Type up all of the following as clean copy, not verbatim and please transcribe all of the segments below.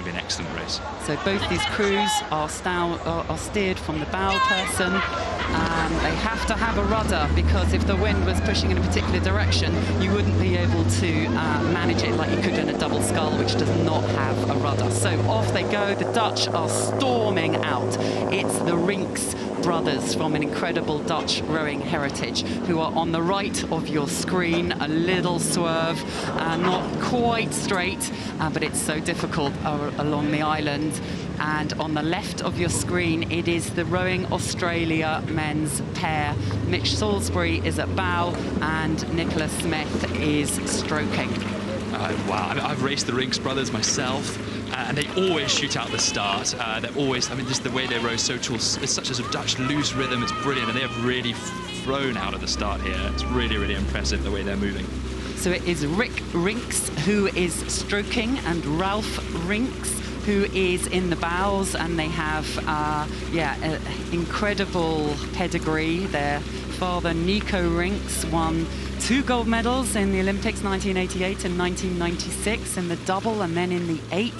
going to be an excellent race. So both these crews are steered from the bow person, and they have to have a rudder, because if the wind was pushing in a particular direction, you wouldn't be able to manage it like you could in a double scull, which does not have a rudder. So off they go. The Dutch are storming out. It's the Rienks brothers from an incredible Dutch rowing heritage who are on the right of your screen. A little swerve, not quite straight, but it's so difficult along the island. And on the left of your screen, it is the Rowing Australia men's pair. Mitch Salisbury is at bow and Nicholas Smith is stroking. Wow, I mean, I've raced the Rienks brothers myself, and they always shoot out the start. They're always, I mean, just the way they row so tall, it's such a Dutch loose rhythm, it's brilliant, and they have really thrown out at the start here. It's really, really impressive the way they're moving. So it is Rick Rienks who is stroking, and Ralph Rienks who is in the bows, and they have, incredible pedigree. Their father, Nico Rienks, won 2 gold medals in the Olympics, 1988 and 1996, in the double, and then in the 8.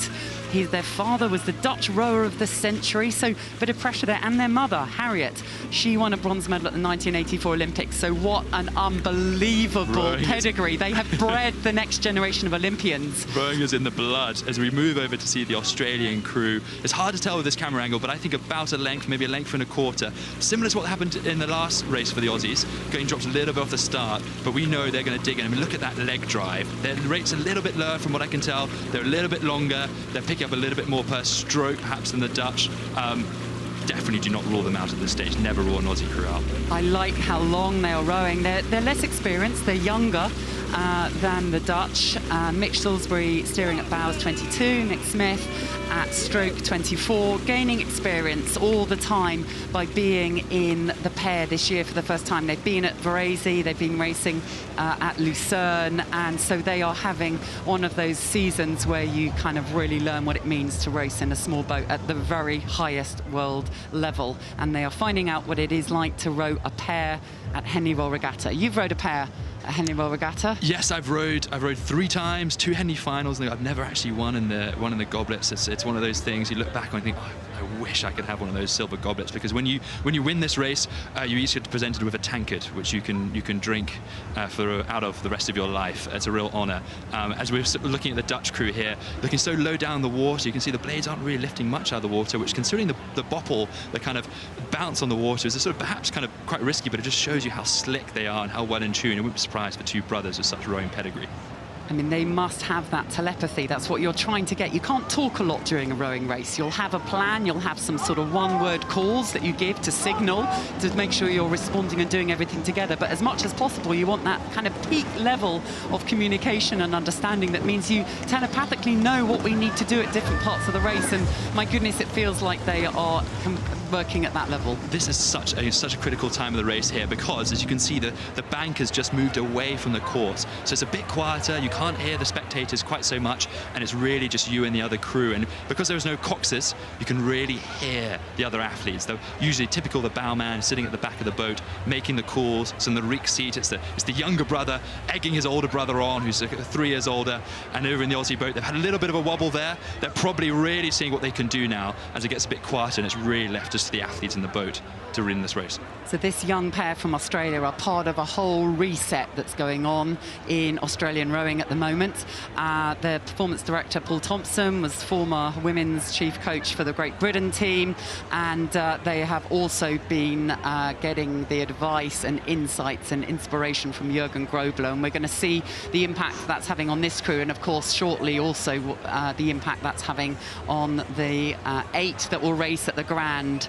Their father was the Dutch rower of the century, so a bit of pressure there. And their mother, Harriet, she won a bronze medal at the 1984 Olympics. So what an unbelievable pedigree. They have bred the next generation of Olympians. Rowing is in the blood. As we move over to see the Australian crew, it's hard to tell with this camera angle, but I think about a length, maybe a length and a quarter. Similar to what happened in the last race for the Aussies, getting dropped a little bit off the start, but we know they're going to dig in. I mean, look at that leg drive. Their rate's a little bit lower from what I can tell. They're a little bit longer. They're picking up a little bit more per stroke perhaps than the Dutch. Definitely do not rule them out at this stage. Never rule an Aussie crew out. I like how long they are rowing. They're less experienced, they're younger than the Dutch. Mitch Salisbury steering at bows 22, Nick Smith at stroke 24, gaining experience all the time by being in the pair this year for the first time. They've been at Varese, they've been racing at Lucerne, and so they are having one of those seasons where you kind of really learn what it means to race in a small boat at the very highest world level, and they are finding out what it is like to row a pair at Henley Royal Regatta. You've rowed a pair at Henley Royal Regatta? Yes, I've rowed 3 times, 2 Henley finals. I've never actually won in the Goblets. It's one of those things you look back on and think, oh, I wish I could have one of those silver goblets, because when you win this race, you each get presented with a tankard which you can drink out of the rest of your life. It's a real honour. As we're looking at the Dutch crew here, looking so low down the water, you can see the blades aren't really lifting much out of the water, which, considering the bopple, the kind of bounce on the water, is sort of perhaps kind of quite risky, but it just shows you how slick they are and how well in tune. I wouldn't be surprised for 2 brothers with such rowing pedigree. I mean, they must have that telepathy. That's what you're trying to get. You can't talk a lot during a rowing race. You'll have a plan, you'll have some sort of one-word calls that you give to signal to make sure you're responding and doing everything together. But as much as possible, you want that kind of peak level of communication and understanding that means you telepathically know what we need to do at different parts of the race. And my goodness, it feels like they are working at that level. This is such a critical time of the race here, because as you can see, the bank has just moved away from the course, so it's a bit quieter. You can't hear the spectators quite so much, and it's really just you and the other crew. And because there's no coxes, you can really hear the other athletes. They're usually typical the bowman sitting at the back of the boat making the calls. So in the Rienks seat, it's the younger brother egging his older brother on, who's 3 years older. And over in the Aussie boat, they've had a little bit of a wobble there. They're probably really seeing what they can do now as it gets a bit quieter, and it's really left just to the athletes in the boat to win this race. So this young pair from Australia are part of a whole reset that's going on in Australian rowing at the moment. Their performance director, Paul Thompson, was former women's chief coach for the Great Britain team, and they have also been getting the advice and insights and inspiration from Jürgen Grobler, and we're going to see the impact that's having on this crew, and of course shortly also the impact that's having on the 8 that will race at the Grand.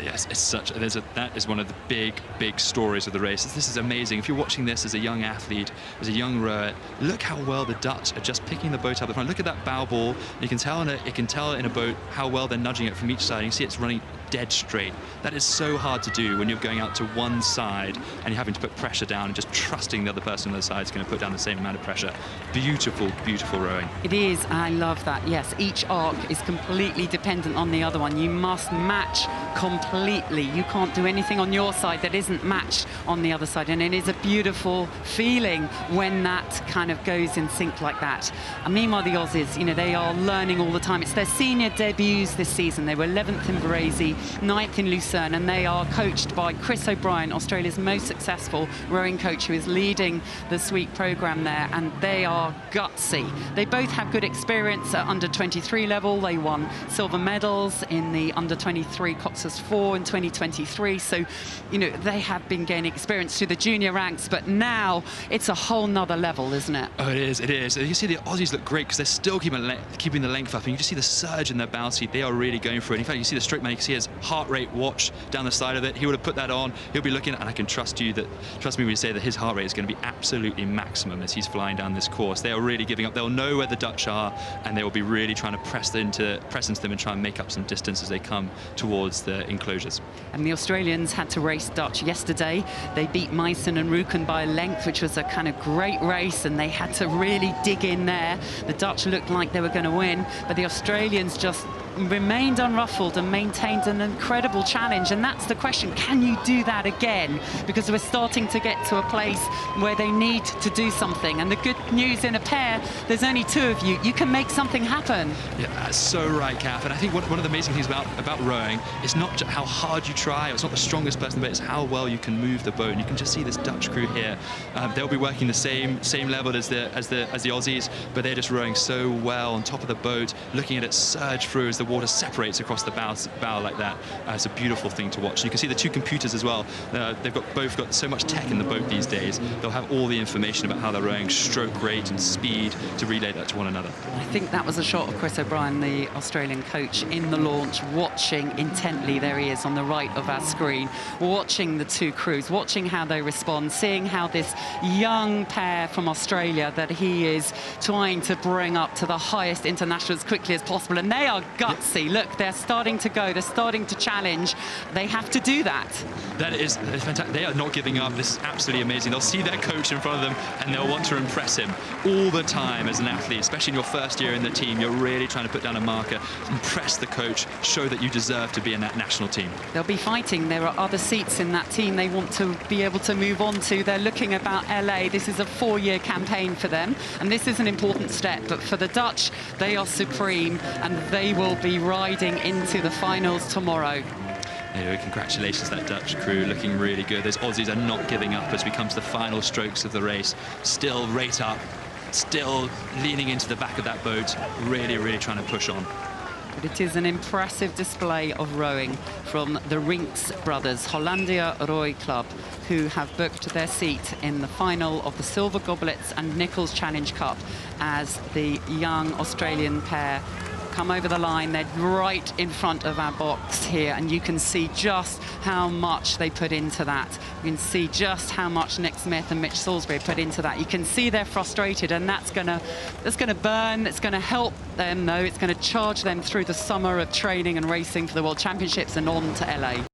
Yes, that is one of the big stories of the race. This is amazing. If you're watching this as a young athlete, as a young rower, look how well the Dutch are just picking the boat up the front. Look at that bow ball. You can tell in a boat how well they're nudging it from each side. You can see it's running dead straight. That is so hard to do when you're going out to one side and you're having to put pressure down and just trusting the other person on the side is going to put down the same amount of pressure. Beautiful, beautiful rowing. It is. I love that. Yes, each arc is completely dependent on the other one. You must match completely. You can't do anything on your side that isn't matched on the other side. And it is a beautiful feeling when that kind of goes in sync like that. And meanwhile, the Aussies, you know, they are learning all the time. It's their senior debuts this season. They were 11th in Varese, 9th in Lucerne, and they are coached by Chris O'Brien, Australia's most successful rowing coach, who is leading the Sweep program there, and they are gutsy. They both have good experience at under 23 level. They won silver medals in the under 23 Cox's 4 in 2023. So, you know, they have been gaining experience through the junior ranks, but now it's a whole nother level, isn't it? Oh, it is, it is. You see the Aussies look great because they're still keeping the length up, and you just see the surge in their bow seat. They are really going for it. In fact, you see the stroke man, you can see his heart rate watch down the side of it. He would have put that on. He'll be looking, and I can trust me when you say that his heart rate is going to be absolutely maximum as he's flying down this course. They are really giving up. They'll know where the Dutch are, and they will be really trying to press into them and try and make up some distance as they come towards the enclosures. And the Australians had to race Dutch yesterday. They beat Meissen and Ruken by a length, which was a kind of great race, and they had to really dig in there. The Dutch looked like they were going to win, but the Australians just remained unruffled and maintained an incredible challenge. And that's the question, can you do that again? Because we're starting to get to a place where they need to do something. And the good news, in a pair, there's only two of you. You can make something happen. Yeah, that's so right, Kath. And I think one of the amazing things about rowing is not just how hard you try, it's not the strongest person, but it's how well you can move the boat. And you can just see this Dutch crew here. They'll be working the same level as the Aussies, but they're just rowing so well on top of the boat, looking at it surge through as the water separates across the bow like that. It's a beautiful thing to watch. You can see the two computers as well. They've both got so much tech in the boat these days. They'll have all the information about how they're rowing, stroke rate and speed, to relay that to one another. I think that was a shot of Chris O'Brien, the Australian coach, in the launch, watching intently. There he is on the right of our screen, watching the two crews, watching how they respond, seeing how this young pair from Australia that he is trying to bring up to the highest international as quickly as possible. And they are gutsy. Look, they're starting to go, they're starting to challenge. They have to do that. That is fantastic. They are not giving up. This is absolutely amazing. They'll see their coach in front of them and they'll want to impress him all the time as an athlete, especially in your first year in the team. You're really trying to put down a marker, impress the coach, show that you deserve to be in that national team. They'll be fighting. There are other seats in that team they want to be able to move on to. They're looking about LA. This is a 4-year campaign for them, and this is an important step. But for the Dutch, they are supreme, and they will be riding into the finals tomorrow. Anyway, congratulations, that Dutch crew, looking really good. Those Aussies are not giving up as we come to the final strokes of the race. Still rate up, still leaning into the back of that boat, really, really trying to push on. But it is an impressive display of rowing from the Rienks brothers, Hollandia Roy Club, who have booked their seat in the final of the Silver Goblets and Nickalls Challenge Cup as the young Australian pair come over the line. They're right in front of our box here, and you can see just how much they put into that. You can see just how much Nick Smith and Mitch Salisbury put into that. You can see they're frustrated, and that's gonna burn. It's gonna help them, though. It's gonna charge them through the summer of training and racing for the World Championships and on to LA.